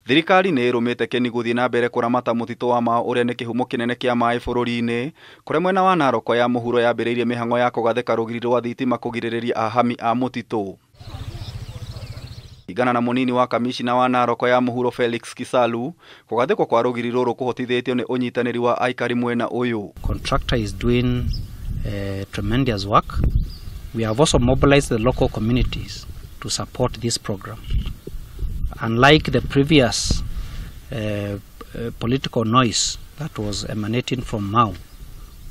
Thirikari nĩ ĩrũmĩte kĩni gũthiĩ na mbere kũramata mũtitũ wa Mau ũrĩa nĩ kĩhumo kĩnene kĩa maĩ bũrũri-inĩ, kũrĩa mwena wa Narok ya muhuro yambĩrĩirie mĩhang'o ya kũgathĩka rugiri rwa thitima kũgirĩrĩria ahami a mũtitũ. Igana na munini wa kamishina wa Narok ya muhuro Felix Kisalu, kũgathĩkwo kwa rugiri rũrũ kũhotithĩtio nĩ ũnyitanĩri wa aikari mwena ũyũ. Contractor is doing tremendous work. We have also mobilized the local communities to support this program. Unlike the previous political noise that was emanating from Mau,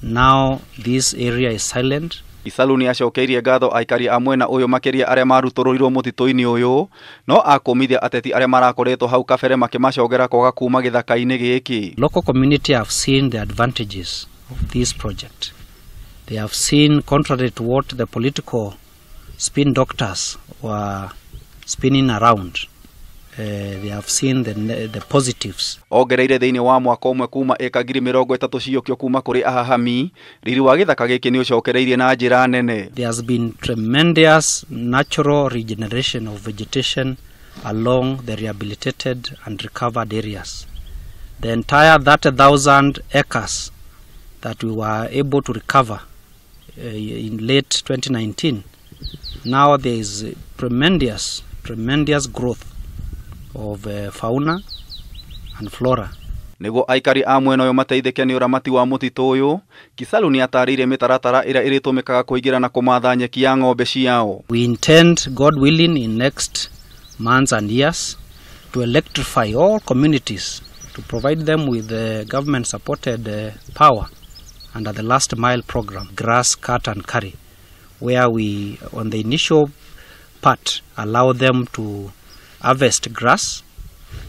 now this area is silent. Kisalu nĩ acokeirie ngatho aikari a mwena ũyũ makĩria arĩa marutũrũrirwo mũtitũ-inĩ ũyũ, no akũmithia ateti arĩa marakoretwo hau kabere makĩmacogera kwaga kuuma gĩthaka-inĩ gĩkĩ. Local community have seen the advantages of this project. They have seen, contrary to what the political spin doctors were spinning around, they have seen the positives. Ongereire thĩinĩ wa mwaka ũmwe kuuma eka ngiri 30 ciokio kuuma kũrĩ ahahami, riri wa gĩthaka gĩkĩ nĩ ũcokereirie na njĩra nene. There has been tremendous natural regeneration of vegetation along the rehabilitated and recovered areas. The entire 30,000 acres that we were able to recover in late 2019, now there is tremendous growth of fauna and flora. Nĩguo aikari a mwena ũyũ mateithĩke nĩ ũramati wa mũtitũ ũyũ, Kisalu nĩ atarĩirie mĩtaratara ĩrĩa ĩrĩtũmĩkaga kũingĩra na kũmatha nyeki ya ng'ombe ciao. We intend, God willing, in next months and years to electrify all communities, to provide them with government supported power under the last mile program, grass cut and carry, where we, on the initial part, allow them to harvest grass,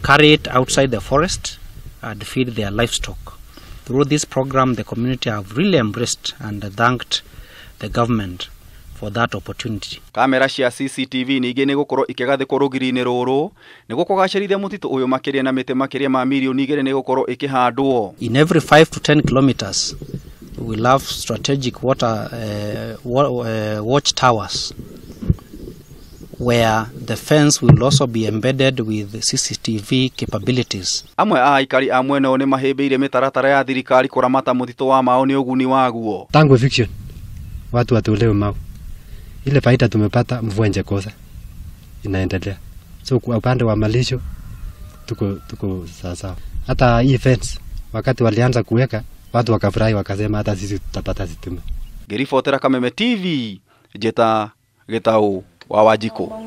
carry it outside the forest and feed their livestock. Through this program, the community have really embraced and thanked the government for that opportunity. Kamera cia CCTV ningĩ nĩ gũkorwo ikĩgathĩkwo rugiri-inĩ rũrũ nĩguo kũgacĩrithia mũtitũ ũyũ makĩria na mĩtĩ makĩria ma milioni 2 nĩ gũkorwo ikĩhandwo. In every 5 to 10 kilometers, we will have strategic watch towers, where the fence will also be embedded with CCTV capabilities. Amwe a aikari a mwena ũyũ nĩ mahĩmbĩirie mĩtaratara ya thirikari kũramata mũtitũ wa Mau nĩ ũguni waguo. Tangu eviction watu watolewe Mau, ile faida tumepata, mvua ingekosa inaendelea. So kwa upande wa malisho tuko sawa. Hata hii fence wakati walianza kuweka watu wakafurahi, wakasema hata sisi tutapata thitima. Ngĩribotera Kameme TV, Jeta Getau wa Wajiko.